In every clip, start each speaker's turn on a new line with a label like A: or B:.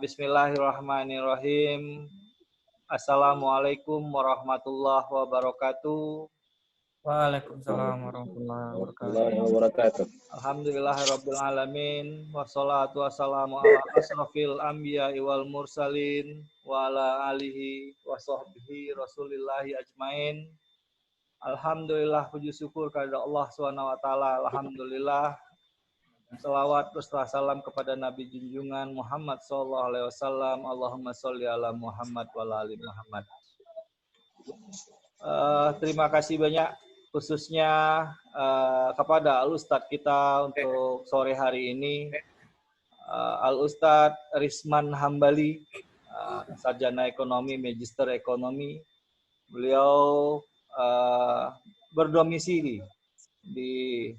A: Bismillahirrahmanirrahim. Assalamualaikum warahmatullahi wabarakatuh.
B: Waalaikumsalam warahmatullahi
C: wabarakatuh.
A: Alhamdulillahirabbil alamin wassalatu wassalamu ala asrofil anbiya'i wal mursalin wa ala alihi wa sahbihi rasulillahi ajmain. Alhamdulillah, puji syukur kepada Allah Subhanahu wa taala. Alhamdulillah. Salawat beserta salam kepada Nabi junjungan Muhammad sallallahu alaihi wasallam. Allahumma sholli ala Muhammad wa ala ali Muhammad. Terima kasih banyak khususnya kepada Al-Ustadz kita untuk sore hari ini, Al-Ustadz Risman Hambali, sarjana ekonomi, magister ekonomi. Beliau berdomisili di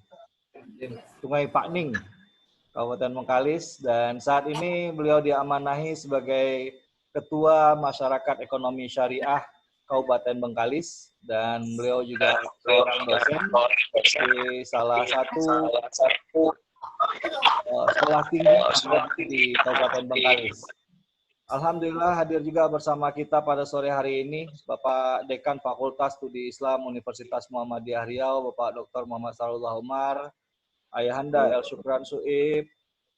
A: Sungai Pakning, Kabupaten Bengkalis, dan saat ini beliau diamanahi sebagai Ketua Masyarakat Ekonomi Syariah Kabupaten Bengkalis, dan beliau juga seorang dosen di salah satu sekolah tinggi di Kabupaten Bengkalis. Alhamdulillah hadir juga bersama kita pada sore hari ini Bapak Dekan Fakultas Studi Islam Universitas Muhammadiyah Riau, Bapak Dr. Muhammad Sarullah Umar, Ayahanda El Syukran Suib,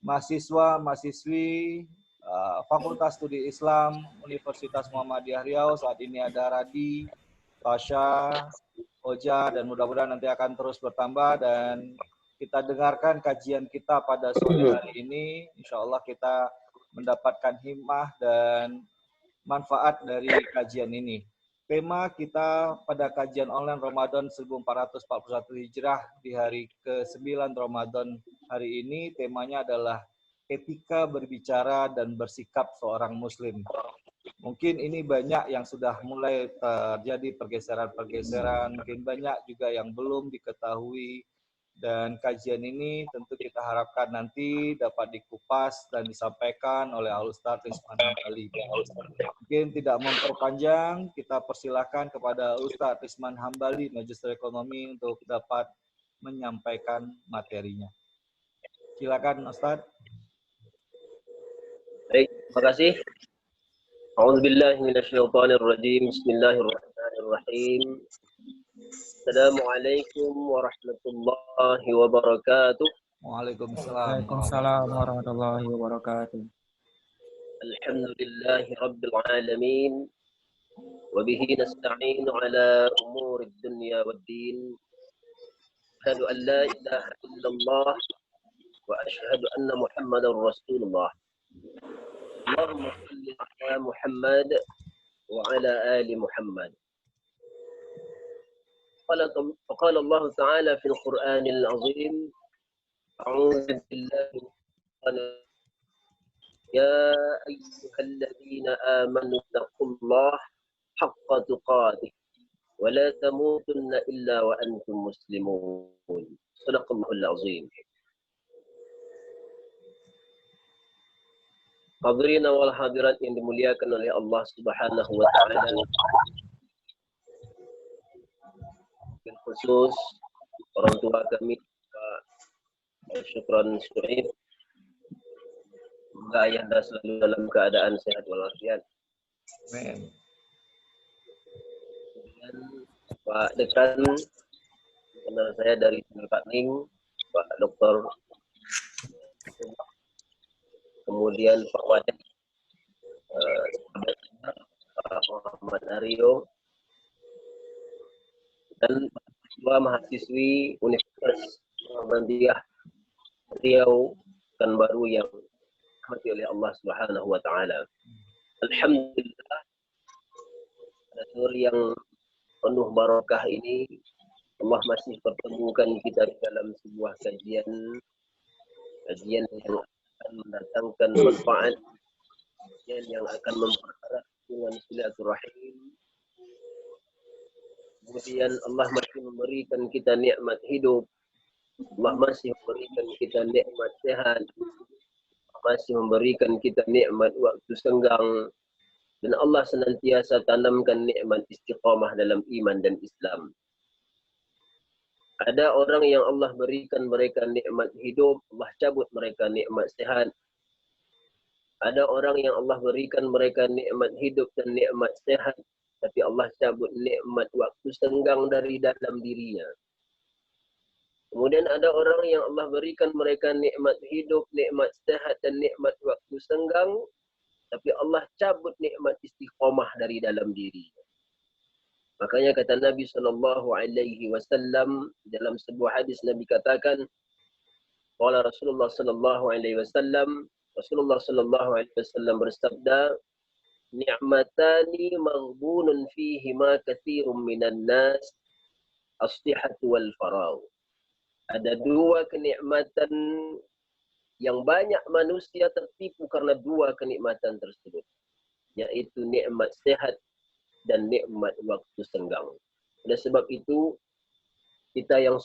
A: mahasiswa-mahasiswi Fakultas Studi Islam Universitas Muhammadiyah Riau. Saat ini ada Radi, Tasha, Oja, dan mudah-mudahan nanti akan terus bertambah, dan kita dengarkan kajian kita pada sore hari ini. Insya Allah kita mendapatkan hikmah dan manfaat dari kajian ini. Tema kita pada kajian online Ramadan 1441 Hijrah di hari ke-9 Ramadan hari ini, temanya adalah etika berbicara dan bersikap seorang muslim. Mungkin ini banyak yang sudah mulai terjadi pergeseran-pergeseran, mungkin banyak juga yang belum diketahui. Dan kajian ini tentu kita harapkan nanti dapat dikupas dan disampaikan oleh Al-Ustadz Risman Hambali. Mungkin tidak memperpanjang, kita persilahkan kepada Ustadz Risman Hambali, Magister Ekonomi, untuk dapat menyampaikan materinya. Silakan Ustadz.
C: Baik, terima kasih. A'udzubillahi minasyaitonirrajim. Bismillahirrahmanirrahim. Assalamualaikum warahmatullahi wabarakatuh.
A: Waalaikumsalam.
B: Waalaikumsalam warahmatullahi wabarakatuh.
C: Alhamdulillahi rabbil alamin. Wa bihi nasta'inu ala umuri dunya waddin. Asyhadu an la ilaha illallah wa asyhadu anna Muhammadar Rasulullah. Allahumma shalli ala Muhammad wa ala ali Muhammad. فقال الله تعالى في القرآن العظيم أعوذ بالله من الشيطان يا أيها الذين آمنوا اتقوا الله حق تقاته ولا تموتن إلا وأنتم مسلمون صدق الله العظيم. Hadirin wal hadirat yang dimuliakan oleh Allah Subhanahu wa taala. Khusus orang tua kami, Pak Syukran Suib, semoga ayahanda selalu dalam keadaan sehat walafiat.
A: Amin.
C: Dan Pak Dekan, kenal saya dari Sungai Pakning, Pak Dr. Kemudian Pak Wadah, Pak Muhammad Aryo, dan dua mahasiswi Universitas Muhammadiyah Riau kan baru yang dirahmati oleh Allah Subhanahu wa taala. Alhamdulillah, pada sore yang penuh barakah ini Allah masih pertemukan kita di dalam sebuah kajian yang akan mendatangkan manfaat, kajian yang akan mempererat hubungan silaturahim. Kemudian Allah masih memberikan kita nikmat hidup, Allah masih memberikan kita nikmat sehat, Allah masih memberikan kita nikmat waktu senggang, dan Allah senantiasa tanamkan nikmat istiqamah dalam iman dan Islam. Ada orang yang Allah berikan mereka nikmat hidup, Allah cabut mereka nikmat sehat. Ada orang yang Allah berikan mereka nikmat hidup dan nikmat sehat, tapi Allah cabut nikmat waktu senggang dari dalam dirinya. Kemudian ada orang yang Allah berikan mereka nikmat hidup, nikmat sehat dan nikmat waktu senggang, tapi Allah cabut nikmat istiqamah dari dalam dirinya. Makanya kata Nabi SAW dalam sebuah hadis, Nabi katakan, qala Rasulullah SAW, Rasulullah SAW bersabda, ni'matani maghbunun fihima katsirun minan nas, as-sihhatu wal faragh. Ada dua kenikmatan yang banyak manusia tertipu karena dua kenikmatan tersebut, yaitu nikmat sehat dan nikmat waktu senggang. Oleh sebab itu, kita yang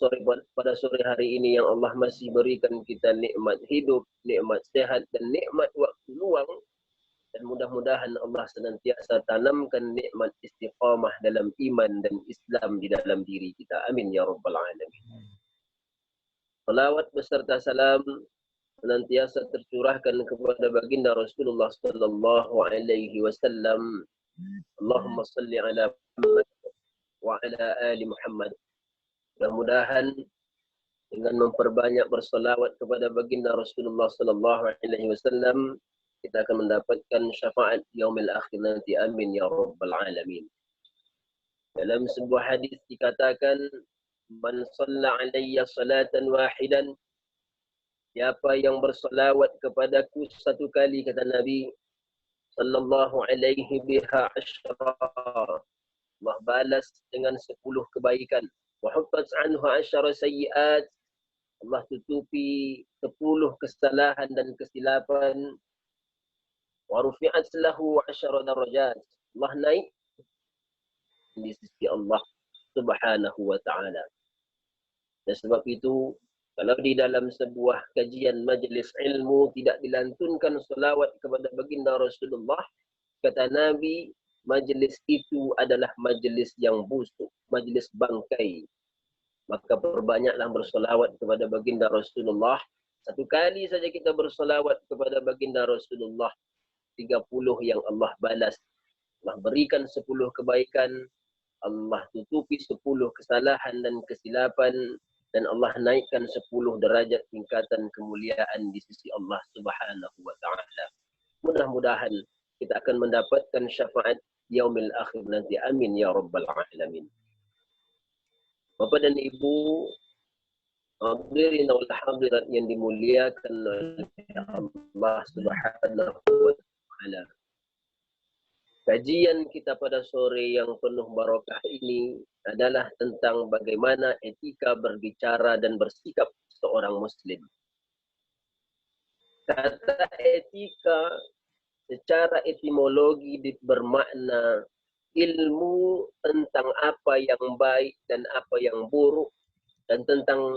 C: pada sore hari ini yang Allah masih berikan kita nikmat hidup, nikmat sehat dan nikmat waktu luang, dan mudah-mudahan Allah senantiasa tanamkan nikmat istiqamah dalam iman dan Islam di dalam diri kita. Amin ya rabbal alamin. Salawat beserta salam senantiasa tercurahkan kepada baginda Rasulullah sallallahu alaihi wasallam. Allahumma salli ala Muhammad wa ala ali Muhammad. Mudah-mudahan dengan memperbanyak bersolawat kepada baginda Rasulullah sallallahu alaihi wasallam, kita akan mendapatkan syafaat yaumil akhir nanti. Amin ya rabbal alamin. Dalam sebuah hadis dikatakan, man shalla alayya salatan wahidan, siapa yang bersolawat kepadaku satu kali, kata Nabi sallallahu alaihi biha asyra, Allah balas dengan 10 kebaikan. Wa huttat anhu asyara sayyi'at, Allah tutupi 10 kesalahan dan kesilapan. Wa rufi'at lahu 10 darajat, Allah naik di sisi Allah Subhanahu wa taala. Dan sebab itu, kalau di dalam sebuah kajian majlis ilmu tidak dilantunkan selawat kepada baginda Rasulullah, kata Nabi, majlis itu adalah majlis yang busuk, majlis bangkai. Maka perbanyaklah bersolawat kepada baginda Rasulullah. Satu kali saja kita bersolawat kepada baginda Rasulullah, 30 yang Allah balas. Allah berikan 10 kebaikan, Allah tutupi 10 kesalahan dan kesilapan, dan Allah naikkan 10 derajat tingkatan kemuliaan di sisi Allah Subhanahu wa taala. Mudah-mudahan kita akan mendapatkan syafaat yaumil akhir nanti. Amin ya rabbal alamin. Bapak dan Ibu, hadirin wal hadirat yang dimuliakan oleh Allah Subhanahu wa taala. Kajian kita pada sore yang penuh barakah ini adalah tentang bagaimana etika berbicara dan bersikap seorang muslim. Kata etika secara etimologi bermakna ilmu tentang apa yang baik dan apa yang buruk, dan tentang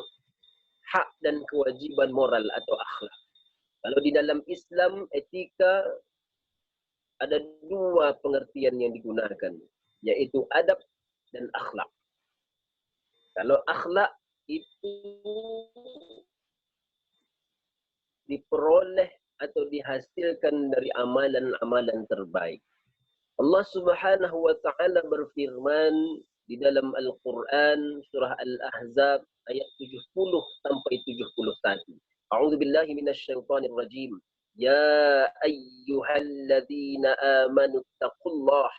C: hak dan kewajiban moral atau akhlak. Kalau di dalam Islam, etika ada 2 pengertian yang digunakan, yaitu adab dan akhlak. Kalau akhlak itu diperoleh atau dihasilkan dari amalan-amalan terbaik. Allah Subhanahu wa taala berfirman di dalam Al-Qur'an surah Al-Ahzab ayat 70 sampai 71. A'udzu billahi minasyaitonir rajim. Ya ayyuhalladzina amanu taqullaha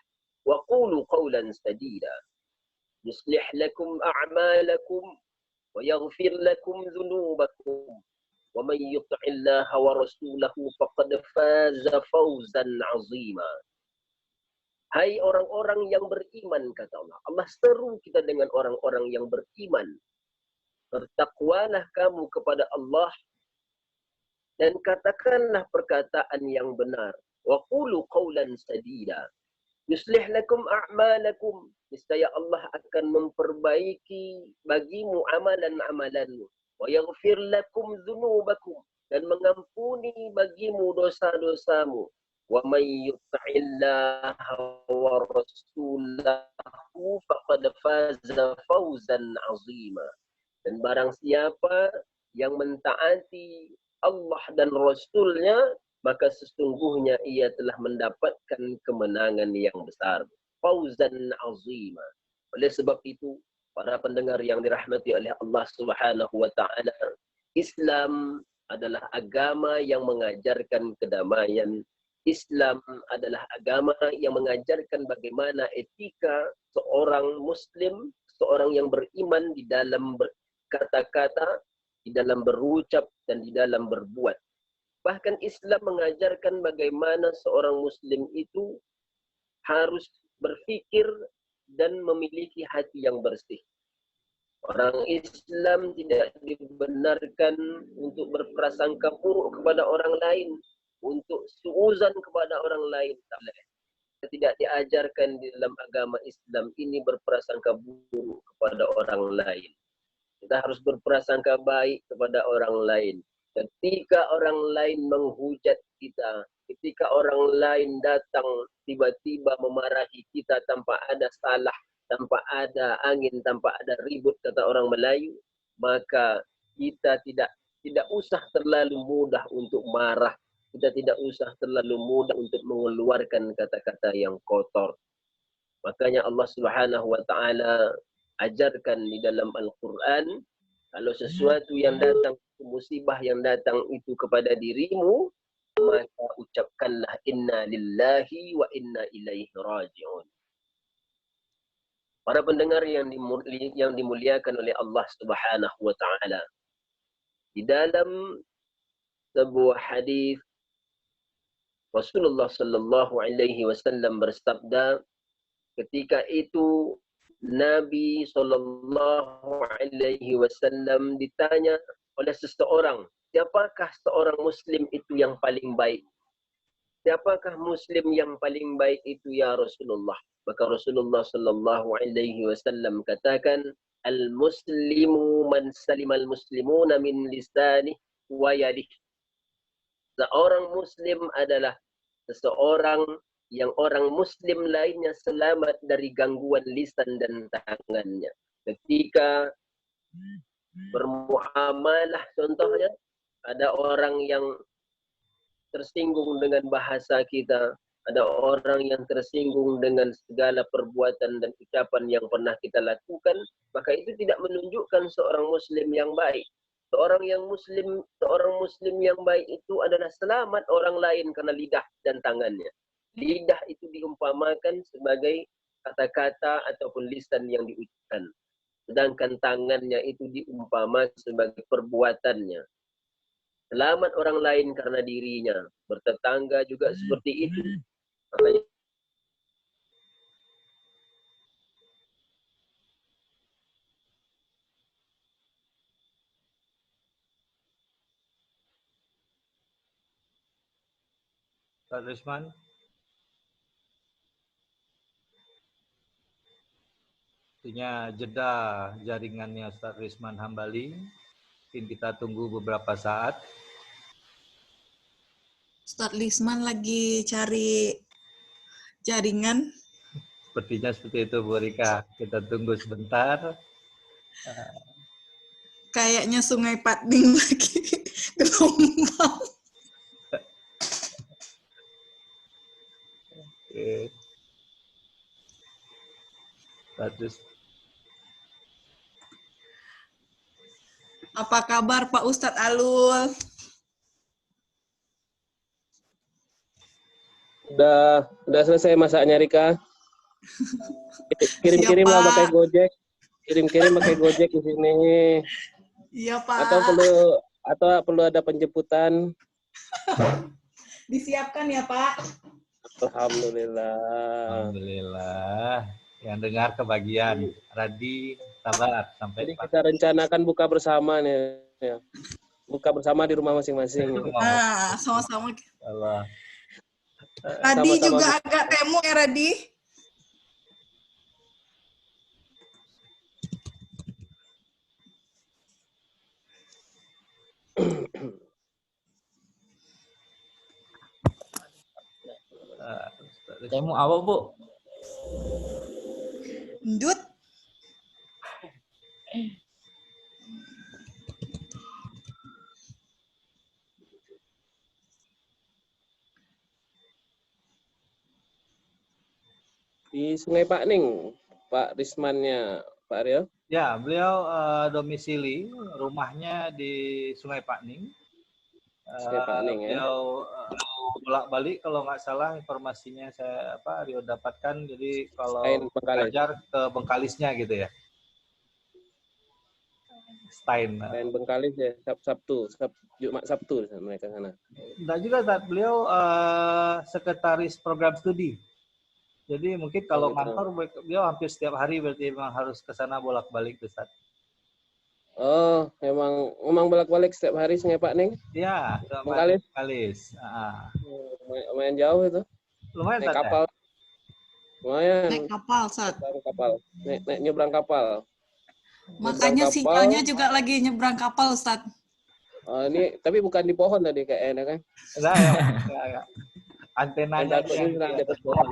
C: wa qulu qawlan sadida. Yuslih lakum a'malakum wa yaghfir lakum dhunubakum. Wa man yuti'illaha wa rasulahu faqad faza fawzan 'azima. Hai orang-orang yang beriman, kata Allah. Allah seru kita dengan orang-orang yang beriman. Bertakwalah kamu kepada Allah dan katakanlah perkataan yang benar. Wa qulu qawlan sadida. Yuslih lakum a'malakum. Niscaya Allah akan memperbaiki bagimu amalan-amalanmu. Wa yaghfir lakum dzunubakum. Dan mengampuni bagimu dosa-dosamu. Wa may yuti'illaha wa rasulahu faqad faza fawzan 'azima. Dan barang siapa yang mentaati Allah dan Rasulnya, maka sesungguhnya ia telah mendapatkan kemenangan yang besar. Fauzan azima. Oleh sebab itu, para pendengar yang dirahmati oleh Allah Subhanahu wa taala, Islam adalah agama yang mengajarkan kedamaian. Islam adalah agama yang mengajarkan bagaimana etika seorang muslim, seorang yang beriman di dalam berkata-kata, di dalam berucap, dan di dalam berbuat. Bahkan Islam mengajarkan bagaimana seorang muslim itu harus berpikir dan memiliki hati yang bersih. Orang Islam tidak dibenarkan untuk berprasangka buruk kepada orang lain, untuk suuzan kepada orang lain. Tidak diajarkan di dalam agama Islam ini berprasangka buruk kepada orang lain. Kita harus berprasangka baik kepada orang lain. Ketika orang lain menghujat kita, ketika orang lain datang tiba-tiba memarahi kita tanpa ada salah, tanpa ada angin, tanpa ada ribut, kata orang Melayu, maka kita tidak usah terlalu mudah untuk marah. Kita tidak usah terlalu mudah untuk mengeluarkan kata-kata yang kotor. Makanya Allah Subhanahu wa taala ajarkan di dalam Al-Qur'an, kalau sesuatu yang datang, musibah yang datang itu kepada dirimu, maka ucapkanlah inna lillahi wa inna ilaihi raji'un. Para pendengar yang dimuliakan oleh Allah Subhanahu wa taala, di dalam sebuah hadis Rasulullah sallallahu alaihi wasallam bersabda, ketika itu Nabi sallallahu alaihi wasallam ditanya oleh seseorang, siapakah seorang muslim itu yang paling baik? Siapakah muslim yang paling baik itu ya Rasulullah? Maka Rasulullah sallallahu alaihi wasallam katakan, al-muslimu man salimal muslimuna min lisanihi wa yadihi. Seorang muslim adalah seseorang yang orang muslim lainnya selamat dari gangguan lisan dan tangannya. Ketika bermuamalah, contohnya ada orang yang tersinggung dengan bahasa kita, ada orang yang tersinggung dengan segala perbuatan dan ucapan yang pernah kita lakukan, maka itu tidak menunjukkan seorang muslim yang baik. Seorang muslim yang baik itu adalah selamat orang lain karena lidah dan tangannya. Lidah itu diumpamakan sebagai kata-kata ataupun lisan yang diucapkan. Sedangkan tangannya itu diumpamakan sebagai perbuatannya. Selamat orang lain karena dirinya. Bertetangga juga seperti itu. Makanya
A: Ustaz Risman. Artinya jeda jaringannya Ustaz Risman Hambali. Mungkin kita tunggu beberapa saat.
D: Ustadz Lisman lagi cari jaringan.
A: Sepertinya seperti itu Bu Rika. Kita tunggu sebentar.
D: Kayaknya Sungai Pading lagi gelombang.
A: Oke. Status.
D: Apa kabar Pak Ustadz Alul?
C: Udah selesai masaknya, Rika. Kirim-kirim lah pakai Gojek. Kirim-kirim pakai Gojek di sini.
D: Iya, Pak.
C: Atau perlu ada penjemputan.
D: Disiapkan ya, Pak.
C: Alhamdulillah.
A: Alhamdulillah. Yang dengar kebagian. Radi, sabar sampai
C: Jadi kita rencanakan buka bersama nih. Ya. Buka bersama di rumah masing-masing.
D: Nah, sama-sama.
A: Allah.
D: Radi juga agak temu ya, Radi.
B: Temu apa, Bu?
D: Ndut.
E: di Sungai Pakning, Pak Rismannya, Pak Aryo.
A: Ya, beliau domisili rumahnya di Sungai Pakning.
E: Sungai Pakning ya.
A: Beliau bolak-balik kalau nggak salah informasinya Rio dapatkan. Jadi kalau belajar ke Bengkalisnya gitu ya. Stein
E: Bengkalis ya, Jumat Sabtu mereka sana.
A: Enggak juga, beliau sekretaris program studi. Jadi mungkin kalau kantor beliau hampir setiap hari, berarti memang harus ke sana bolak-balik, Ustaz.
E: Oh, memang bolak-balik setiap hari Sungai Pakning?
A: Iya,
E: Bengkalis. Lumayan jauh itu.
A: Lumayan,
E: naik kapal. Ya? Lumayan.
D: Naik kapal, Sat.
E: Naik nyebrang kapal.
D: Makanya sinyalnya juga lagi nyebrang kapal, Ustaz.
E: Oh, ini tapi bukan di pohon tadi kayaknya kan?
A: Enggak. Antenanya
E: di atas pohon.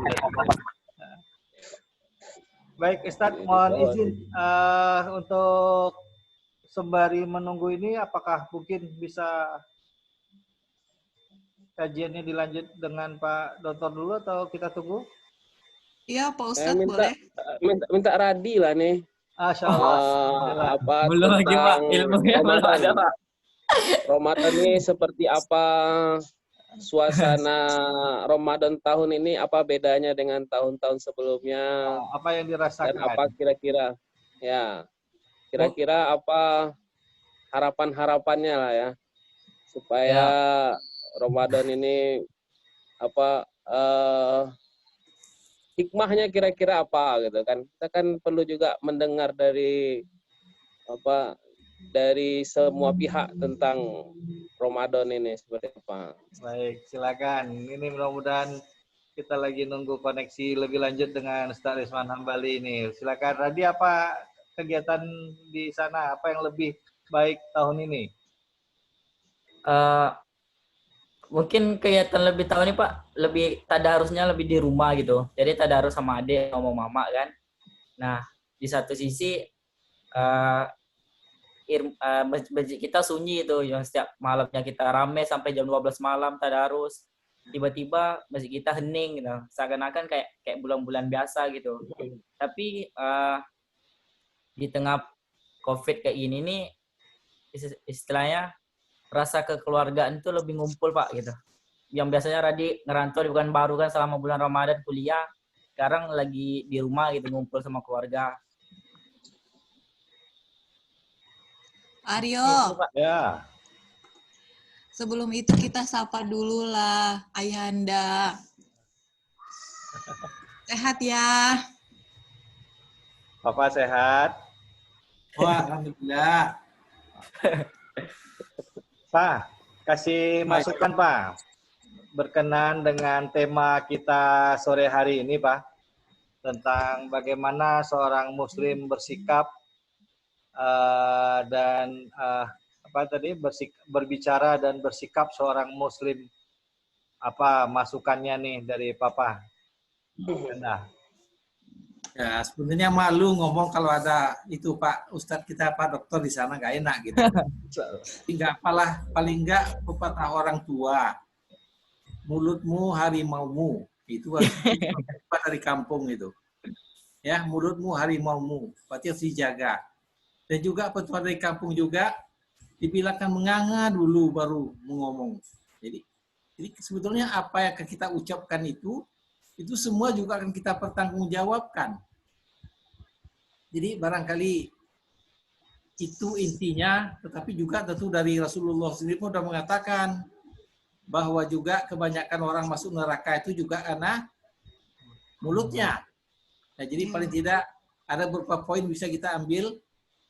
A: Baik, Ustaz, mohon izin untuk sembari menunggu ini, apakah mungkin bisa kajiannya dilanjut dengan Pak Dr. dulu atau kita tunggu?
D: Iya, Pak Ustadz, boleh.
E: Minta Radi lah nih. Apa
B: belum lagi Pak, ilmunya belum ada Pak.
E: Ramadan ini seperti apa, suasana Ramadan tahun ini apa bedanya dengan tahun-tahun sebelumnya?
A: Apa yang dirasakan?
E: Dan apa kira-kira? Ya, kira-kira apa harapan-harapannya lah ya, supaya Ramadan ini apa hikmahnya kira-kira apa gitu kan? Kita kan perlu juga mendengar dari semua pihak tentang Ramadan ini seperti apa.
A: Baik, silakan. Ini mudah-mudahan kita lagi nunggu koneksi lebih lanjut dengan Ustaz Risman Hambali ini. Silakan Radi, apa kegiatan di sana? Apa yang lebih baik tahun ini?
B: Mungkin kegiatan lebih tahun ini Pak, lebih tadarusnya lebih di rumah gitu. Jadi tadarus sama adik sama mama kan. Nah, di satu sisi masjid kita sunyi itu, yang setiap malamnya kita rame sampai jam 12 malam tadarus. Tiba-tiba masjid kita hening gitu. Seakan-akan kayak bulan-bulan biasa gitu. Tapi di tengah Covid kayak gini nih, istilahnya rasa kekeluargaan itu lebih ngumpul Pak gitu. Yang biasanya Radi ngerantau di Pekanbaru kan selama bulan Ramadan kuliah, sekarang lagi di rumah gitu ngumpul sama keluarga.
D: Aryo.
A: Ya.
D: Sebelum itu kita sapa dulu lah Ayahanda. Sehat ya.
A: Papa sehat?
F: Wah, alhamdulillah.
A: Pak, kasih masukan Pak, berkenan dengan tema kita sore hari ini Pak, tentang bagaimana seorang Muslim bersikap dan berbicara dan bersikap seorang Muslim. Apa masukannya nih dari Papa?
F: Ya, sebenarnya malu ngomong kalau ada itu Pak Ustadz kita, Pak Dokter di sana nggak enak gitu. Tinggal apalah, paling nggak pepatah orang tua, mulutmu harimaumu, itu harus dari kampung itu. Ya, mulutmu harimaumu, berarti harus dijaga. Dan juga petua dari kampung juga dibilangkan menganga dulu baru mengomong. Jadi sebetulnya apa yang kita ucapkan itu semua juga akan kita pertanggungjawabkan. Jadi barangkali itu intinya, tetapi juga tentu dari Rasulullah sendiri pun sudah mengatakan bahwa juga kebanyakan orang masuk neraka itu juga karena mulutnya. Nah, jadi paling tidak ada beberapa poin bisa kita ambil,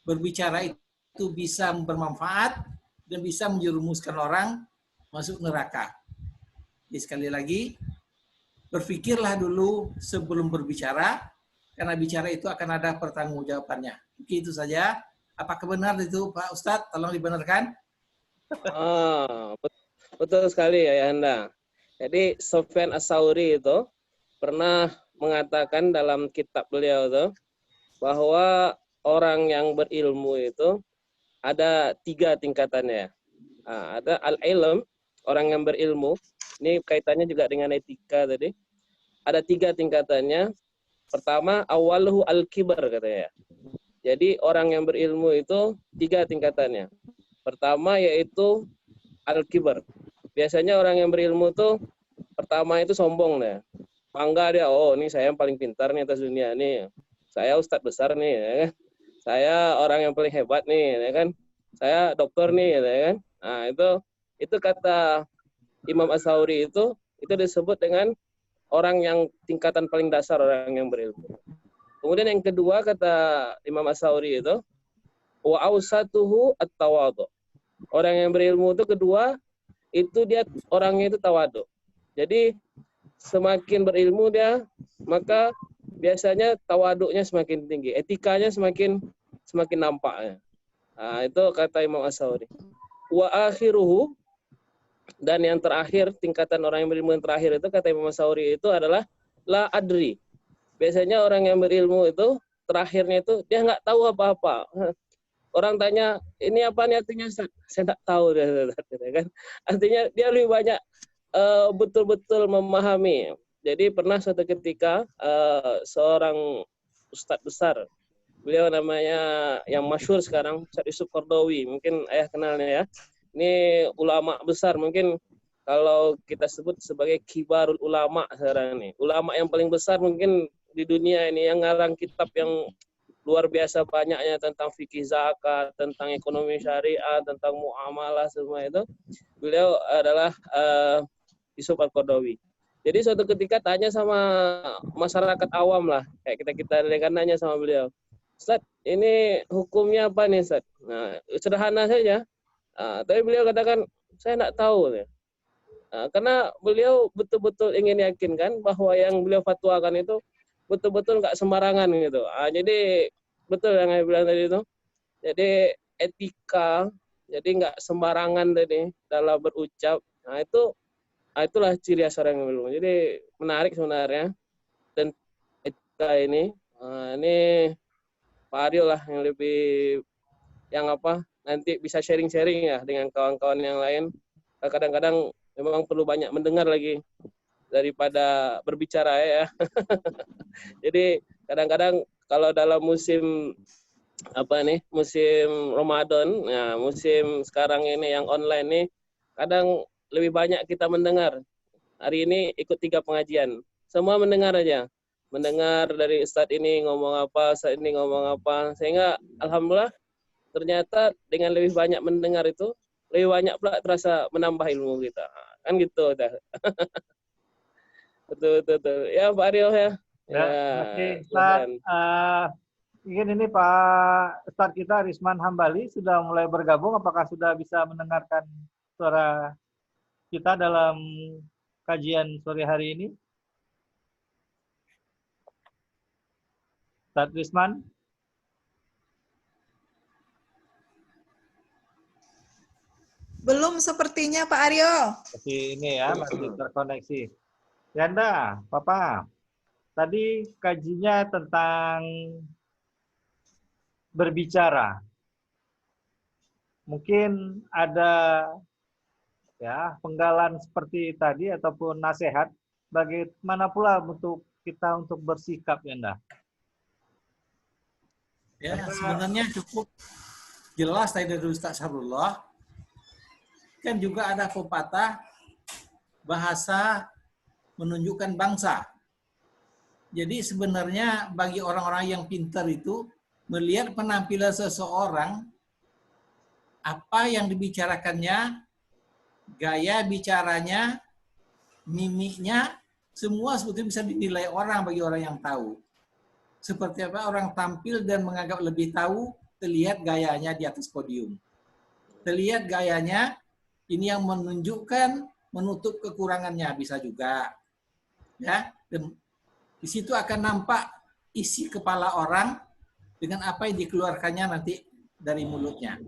F: berbicara itu bisa bermanfaat dan bisa menjerumuskan orang masuk neraka. Jadi sekali lagi, berpikirlah dulu sebelum berbicara, karena bicara itu akan ada pertanggungjawabannya. Begitu saja. Apakah benar itu Pak Ustadz? Tolong dibenarkan.
E: Betul sekali ya Anda. Jadi Sufyan As-Tsauri itu pernah mengatakan dalam kitab beliau itu bahwa orang yang berilmu itu ada 3 tingkatannya. Ada al-ilm, orang yang berilmu. Ini kaitannya juga dengan etika tadi. Ada 3 tingkatannya. Pertama, awaluhu al-kibar katanya. Jadi orang yang berilmu itu 3 tingkatannya. Pertama yaitu al-kibar. Biasanya orang yang berilmu itu pertama itu sombong ya. Bangga dia, oh ini saya yang paling pintar nih atas dunia nih. Saya ustadz besar nih, ya kan? Saya orang yang paling hebat nih, ya kan? Saya dokter nih, ya kan? Nah itu kata Imam As-Sauri itu disebut dengan orang yang tingkatan paling dasar, orang yang berilmu. Kemudian yang kedua kata Imam As-Sauri itu wa ausatuhu at-tawadhu. Orang yang berilmu itu kedua itu dia orangnya itu tawadu. Jadi semakin berilmu dia, maka biasanya tawaduknya semakin tinggi, etikanya semakin nampak. Nah, itu kata Imam As-Sauri. Wa akhiruhu, dan yang terakhir, tingkatan orang yang berilmu yang terakhir itu kata Imam As-Sauri itu adalah la adri. Biasanya orang yang berilmu itu terakhirnya itu dia nggak tahu apa-apa. Orang tanya, ini apa nih artinya? Saya nggak tahu, kan? Artinya dia lebih banyak betul-betul memahami. Jadi pernah suatu ketika seorang ustadz besar, beliau namanya yang masyhur sekarang, Ustadz Yusuf Qaradawi, mungkin ayah kenalnya ya. Ini ulama besar, mungkin kalau kita sebut sebagai kibarul ulama sekarang ini. Ulama yang paling besar mungkin di dunia ini, yang ngarang kitab yang luar biasa banyaknya tentang fikih zakat, tentang ekonomi syariah, tentang muamalah, semua itu. Beliau adalah Yusuf Al-Qaradawi. Jadi suatu ketika tanya sama masyarakat awam lah, kayak kita nanya sama beliau, Ustadz, ini hukumnya apa nih Ustadz? Nah, sederhana saja. Tapi beliau katakan, saya nggak tahu. Karena beliau betul-betul ingin yakinkan bahwa yang beliau fatwakan itu betul-betul nggak sembarangan gitu. Jadi betul yang saya bilang tadi itu. Jadi etika, jadi nggak sembarangan tadi dalam berucap. Nah itulah ciri khas orang yang berilmu. Jadi menarik sebenarnya dan etika ini. Ini Pak Aryo lah yang lebih nanti bisa sharing-sharing ya dengan kawan-kawan yang lain. Kadang-kadang memang perlu banyak mendengar lagi daripada berbicara ya. Jadi kadang-kadang kalau dalam musim musim Ramadan, ya musim sekarang ini yang online nih, kadang lebih banyak kita mendengar. Hari ini ikut 3 pengajian, semua mendengar aja. Mendengar dari Ustadz ini ngomong apa, Ustadz ini ngomong apa, sehingga alhamdulillah ternyata dengan lebih banyak mendengar itu, lebih banyak pula terasa menambah ilmu kita. Kan gitu. Betul. Ya Pak Aryo ya.
A: Ya, terima kasih Ustadz. Mungkin ini Pak Ustadz kita Risman Hambali sudah mulai bergabung. Apakah sudah bisa mendengarkan suara kita dalam kajian sore hari ini? Ustadz Risman?
D: Belum sepertinya Pak Aryo.
A: Masih ini ya, masih terkoneksi. Yanda, Papa, tadi kajinya tentang berbicara. Mungkin ada ya penggalan seperti tadi ataupun nasihat bagaimana pula untuk kita untuk bersikap, Yanda.
F: Ya, sebenarnya cukup jelas tadi dari Ustaz Sahrullah. Kan juga ada pepatah bahasa menunjukkan bangsa. Jadi sebenarnya bagi orang-orang yang pintar itu melihat penampilan seseorang, apa yang dibicarakannya, gaya bicaranya, mimiknya, semua sebetulnya bisa dinilai orang bagi orang yang tahu. Seperti apa orang tampil dan menganggap lebih tahu, terlihat gayanya di atas podium. Terlihat gayanya, ini yang menunjukkan menutup kekurangannya bisa juga. Ya, dan di situ akan nampak isi kepala orang dengan apa yang dikeluarkannya nanti dari mulutnya.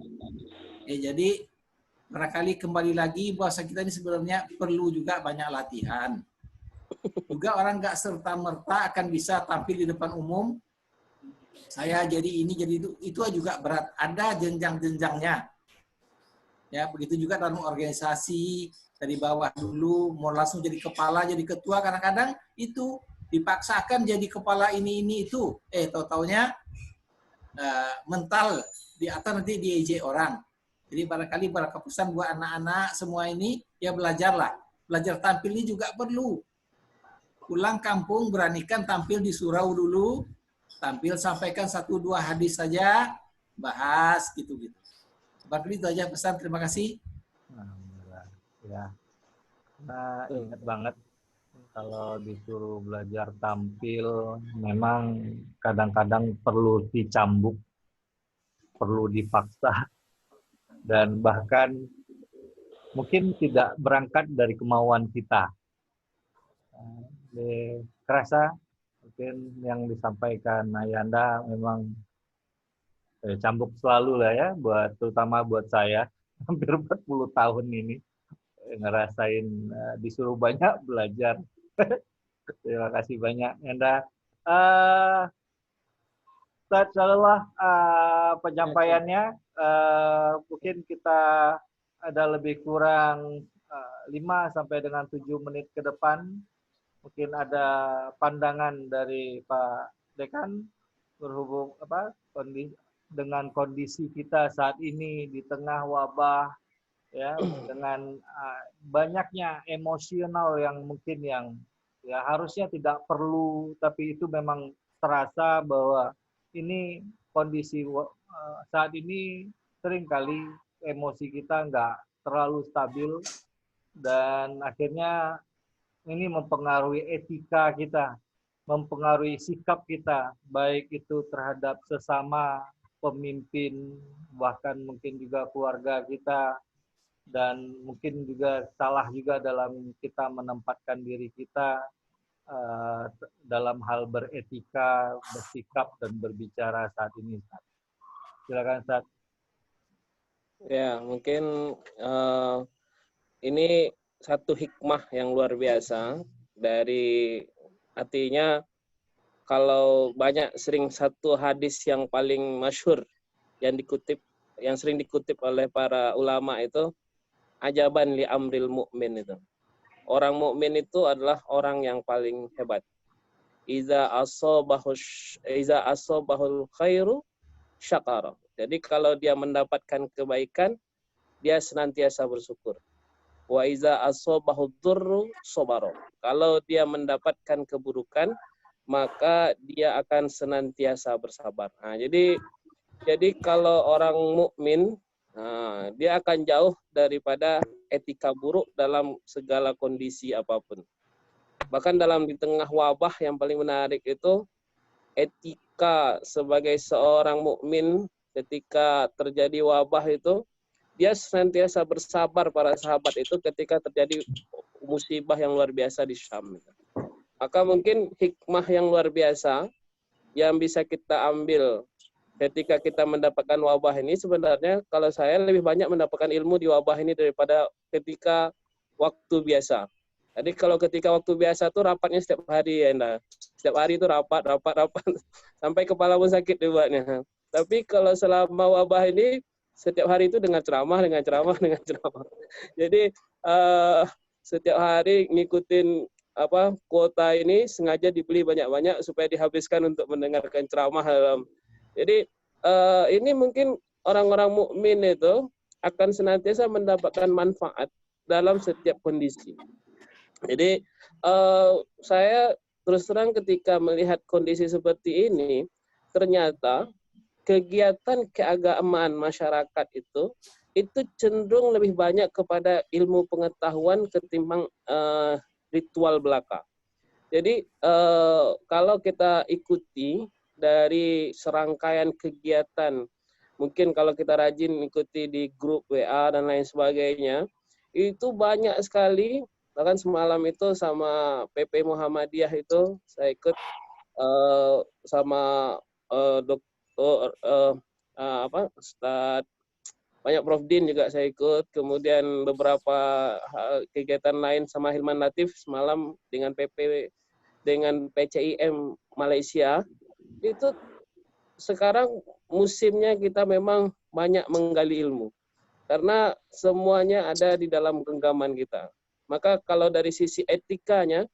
F: Jadi barangkali kembali lagi bahasa kita ini sebenarnya perlu juga banyak latihan. Juga orang nggak serta-merta akan bisa tampil di depan umum. Saya jadi ini, jadi itu juga berat. Ada jenjang-jenjangnya. Ya, begitu juga dalam organisasi dari bawah dulu mau langsung jadi kepala, jadi ketua, kadang-kadang itu dipaksakan jadi kepala ini itu, tahu-taunya mental di atas nanti diejek orang. Jadi barangkali pesan buat anak-anak semua ini, ya belajarlah. Belajar tampil ini juga perlu. Pulang kampung beranikan tampil di surau dulu, tampil sampaikan 1-2 hadis saja, bahas gitu-gitu. Barangkali itu aja pesan, terima kasih.
A: Alhamdulillah. Ya. Nah, ingat banget kalau disuruh belajar tampil, memang kadang-kadang perlu dicambuk, perlu dipaksa, dan bahkan mungkin tidak berangkat dari kemauan kita. Kerasa mungkin yang disampaikan Ayanda memang cambuk selalu lah ya, terutama buat saya, hampir 40 tahun ini ngerasain disuruh banyak belajar. Terima kasih banyak, Ayanda. Setelah penyampaiannya, mungkin kita ada lebih kurang 5 sampai dengan 7 menit ke depan. Mungkin ada pandangan dari Pak Dekan berhubung dengan kondisi kita saat ini di tengah wabah, ya, dengan banyaknya emosional yang mungkin yang ya harusnya tidak perlu, tapi itu memang terasa bahwa ini kondisi saat ini seringkali emosi kita nggak terlalu stabil, dan akhirnya ini mempengaruhi etika kita, mempengaruhi sikap kita, baik itu terhadap sesama pemimpin, bahkan mungkin juga keluarga kita, dan mungkin juga salah juga dalam kita menempatkan diri kita dalam hal beretika, bersikap, dan berbicara saat ini. Silakan, Ustaz.
E: Ya, mungkin ini satu hikmah yang luar biasa dari, artinya kalau sering satu hadis yang paling masyhur yang sering dikutip oleh para ulama itu, ajaban li amril mu'min itu. Orang mukmin itu adalah orang yang paling hebat. Iza asobahul khairu syakara. Jadi kalau dia mendapatkan kebaikan, dia senantiasa bersyukur. Wa iza asobahud durru sobaro. Kalau dia mendapatkan keburukan, maka dia akan senantiasa bersabar. Nah, jadi kalau orang mukmin, dia akan jauh daripada etika buruk dalam segala kondisi apapun. Bahkan di tengah wabah yang paling menarik itu, etika sebagai seorang mukmin ketika terjadi wabah itu, dia senantiasa bersabar para sahabat itu ketika terjadi musibah yang luar biasa di Syam. Maka mungkin hikmah yang luar biasa yang bisa kita ambil ketika kita mendapatkan wabah ini, sebenarnya kalau saya lebih banyak mendapatkan ilmu di wabah ini daripada ketika waktu biasa. Jadi kalau ketika waktu biasa tuh rapatnya setiap hari ya, setiap hari itu rapat sampai kepala pun sakit debatnya. Tapi kalau selama wabah ini setiap hari itu dengan ceramah. Jadi setiap hari ngikutin kuota ini sengaja dibeli banyak-banyak supaya dihabiskan untuk mendengarkan ceramah. Jadi ini mungkin orang-orang mukmin itu akan senantiasa mendapatkan manfaat dalam setiap kondisi. Jadi saya terus terang ketika melihat kondisi seperti ini, ternyata kegiatan keagamaan masyarakat itu cenderung lebih banyak kepada ilmu pengetahuan ketimbang ritual belaka. Jadi kalau kita ikuti dari serangkaian kegiatan, mungkin kalau kita rajin ikuti di grup WA dan lain sebagainya, itu banyak sekali. Bahkan semalam itu sama PP Muhammadiyah itu saya ikut sama Dokter Ustadz, banyak Prof Din juga saya ikut, kemudian beberapa kegiatan lain sama Hilman Latif semalam dengan PCIM Malaysia. Itu sekarang musimnya kita memang banyak menggali ilmu karena semuanya ada di dalam genggaman kita. Maka kalau dari sisi etikanya,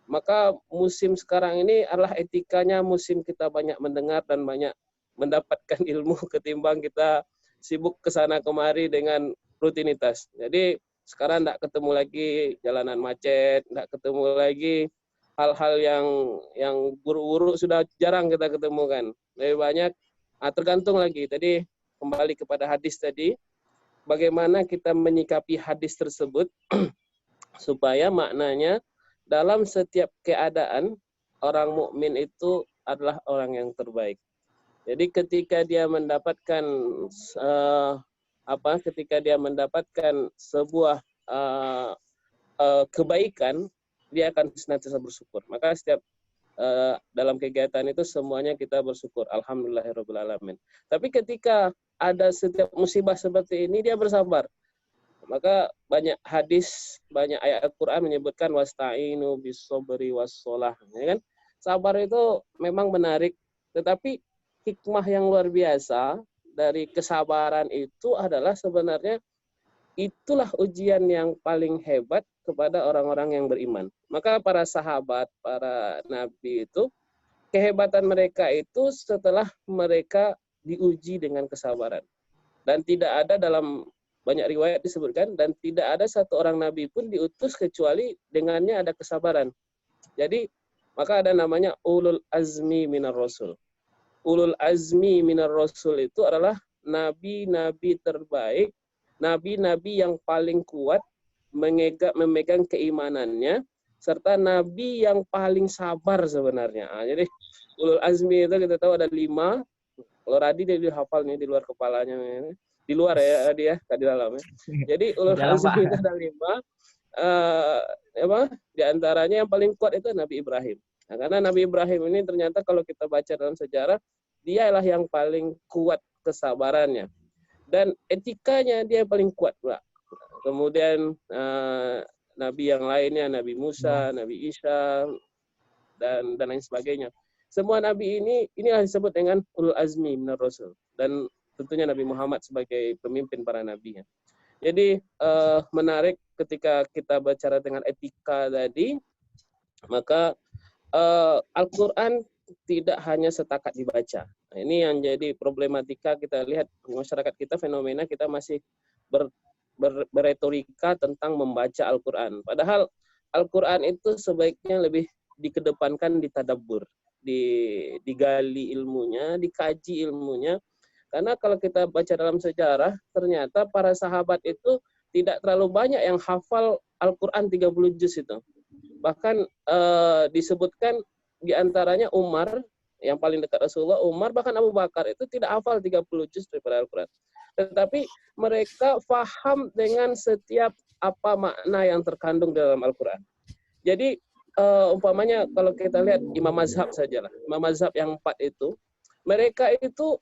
E: Maka musim sekarang ini adalah etikanya musim kita banyak mendengar dan banyak mendapatkan ilmu ketimbang kita sibuk ke sana kemari dengan rutinitas. Jadi sekarang tidak ketemu lagi jalanan macet, tidak ketemu lagi hal-hal yang buruk-buruk, sudah jarang kita ketemukan. Lebih banyak tergantung lagi. Tadi kembali kepada hadis tadi, bagaimana kita menyikapi hadis tersebut supaya maknanya dalam setiap keadaan orang mukmin itu adalah orang yang terbaik. Jadi ketika dia mendapatkan ketika dia mendapatkan sebuah kebaikan, dia akan senantiasa bersyukur. Maka setiap dalam kegiatan itu semuanya kita bersyukur. Alhamdulillahirabbil alamin. Tapi ketika ada setiap musibah seperti ini, dia bersabar. Maka banyak hadis, banyak ayat Al-Quran menyebutkan wasta'inu bis-sabri was-shalah. Ya kan? Sabar itu memang menarik, tetapi hikmah yang luar biasa dari kesabaran itu adalah sebenarnya itulah ujian yang paling hebat kepada orang-orang yang beriman. Maka para sahabat, para nabi itu, kehebatan mereka itu setelah mereka diuji dengan kesabaran. Dan tidak ada dalam banyak riwayat disebutkan, dan tidak ada satu orang nabi pun diutus kecuali dengannya ada kesabaran. Jadi maka ada namanya ulul azmi minar rasul. Ulul azmi minar rasul itu adalah nabi-nabi terbaik, nabi-nabi yang paling kuat memegang keimanannya, serta nabi yang paling sabar sebenarnya. Jadi ulul azmi itu kita tahu ada 5. Kalau Radi dia hafal nih di luar kepalanya. Di luar ya dia, di dalam ya. Jadi ulul azmi itu ada 5. Di antaranya yang paling kuat itu Nabi Ibrahim. Nah, karena Nabi Ibrahim ini ternyata kalau kita baca dalam sejarah, dialah yang paling kuat kesabarannya. Dan etikanya dia yang paling kuat pula. Kemudian Nabi yang lainnya, Nabi Musa, Nabi Isa, dan lain sebagainya. Semua Nabi inilah disebut dengan ulul azmi minar rasul. Dan tentunya Nabi Muhammad sebagai pemimpin para nabi. Jadi menarik ketika kita bicara dengan etika tadi, maka Al-Quran tidak hanya setakat dibaca. Nah, ini yang jadi problematika kita lihat di masyarakat kita, fenomena kita masih beretorika tentang membaca Al-Quran. Padahal Al-Quran itu sebaiknya lebih dikedepankan ditadabbur, digali ilmunya, dikaji ilmunya. Karena kalau kita baca dalam sejarah, ternyata para sahabat itu tidak terlalu banyak yang hafal Al-Quran 30 juz itu. Bahkan disebutkan di antaranya Umar, yang paling dekat Rasulullah, Umar, bahkan Abu Bakar itu tidak hafal 30 juz daripada Al-Quran. Tetapi mereka faham dengan setiap apa makna yang terkandung dalam Al-Quran. Jadi umpamanya kalau kita lihat imam mazhab sajalah, imam mazhab yang 4 itu, mereka itu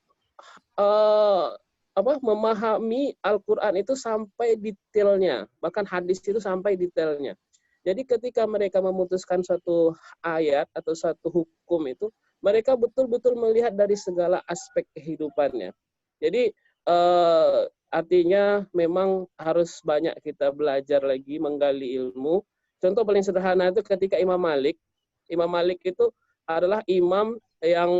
E: memahami Al-Quran itu sampai detailnya, bahkan hadis itu sampai detailnya. Jadi ketika mereka memutuskan suatu ayat atau satu hukum itu, mereka betul-betul melihat dari segala aspek kehidupannya. Jadi artinya memang harus banyak kita belajar lagi, menggali ilmu. Contoh paling sederhana itu ketika Imam Malik itu adalah imam yang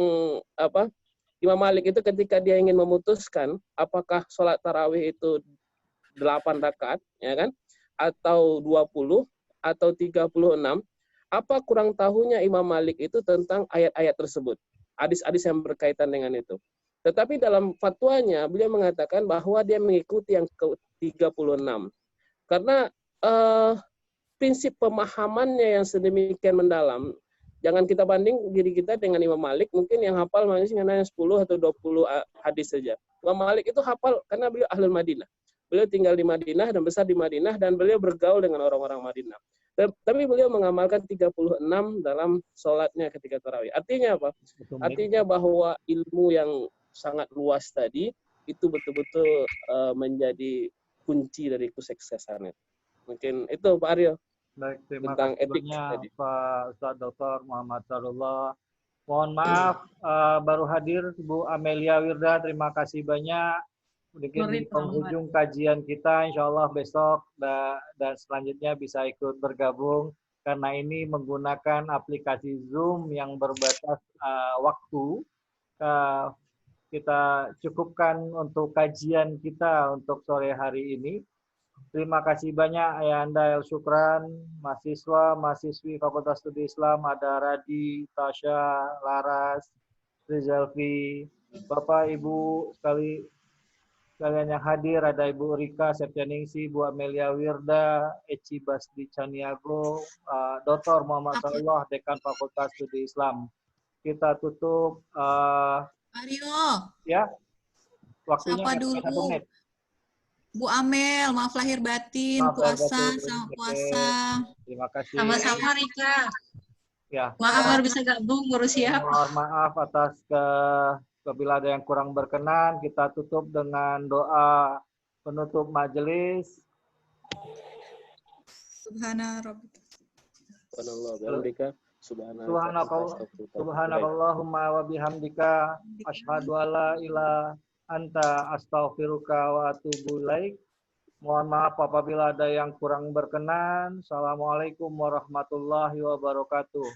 E: Imam Malik itu ketika dia ingin memutuskan apakah sholat tarawih itu 8 rakaat, ya kan, atau 20 atau 36, apa kurang tahunya Imam Malik itu tentang ayat-ayat tersebut, hadis-hadis yang berkaitan dengan itu. Tetapi dalam fatwanya beliau mengatakan bahwa dia mengikuti yang ke-36. Karena prinsip pemahamannya yang sedemikian mendalam. Jangan kita banding diri kita dengan Imam Malik, mungkin yang hafal hanya 10 atau 20 hadis saja. Imam Malik itu hafal karena beliau ahlul Madinah. Beliau tinggal di Madinah dan besar di Madinah, dan beliau bergaul dengan orang-orang Madinah. Tapi beliau mengamalkan 36 dalam sholatnya ketika tarawih. Artinya apa? Artinya bahwa ilmu yang sangat luas tadi itu betul-betul menjadi kunci dari kesuksesannya. Mungkin itu Pak Aryo.
A: Baik, terima
E: tentang
A: kasih
E: etik
A: banyak
E: tadi.
A: Pak Ustadz Dr. Muhammad Sarullah. Mohon maaf baru hadir Bu Amelia Wirda, terima kasih banyak. Mungkin di penghujung kajian kita, insya Allah besok dan selanjutnya bisa ikut bergabung. karena ini menggunakan aplikasi Zoom yang berbatas waktu. Kita cukupkan untuk kajian kita untuk sore hari ini. Terima kasih banyak Ayahanda El Syukran, mahasiswa, mahasiswi Fakultas Studi Islam, ada Radi, Tasya, Laras, Rizalfi, Bapak Ibu sekalian yang hadir, ada Ibu Rika Septianingsi, Bu Amelia Wirda, Eci Basdi Caniago, Dr. Muhammad Sallallahu, Dekan Fakultas Studi Islam. Kita tutup
D: Mario,
A: ya, waktunya
D: sapa
A: 1
D: dulu.
A: menit.
D: Bu Amel, maaf lahir batin,
A: Maaf lahir
D: puasa,
A: batin.
D: selamat
A: Oke.
D: puasa.
A: Terima kasih.
G: Sama-sama Rika.
A: Ya.
G: Maaf baru bisa gabung, baru siap.
A: Mohon maaf atas apabila ada yang kurang berkenan. Kita tutup dengan doa penutup majelis.
D: Subhana rabbika.
A: Subhanakallahumma wa bihamdika asyhadu alla ilaha anta astaghfiruka wa atubu ilaik. Mohon maaf apabila ada yang kurang berkenan. Assalamualaikum warahmatullahi wabarakatuh.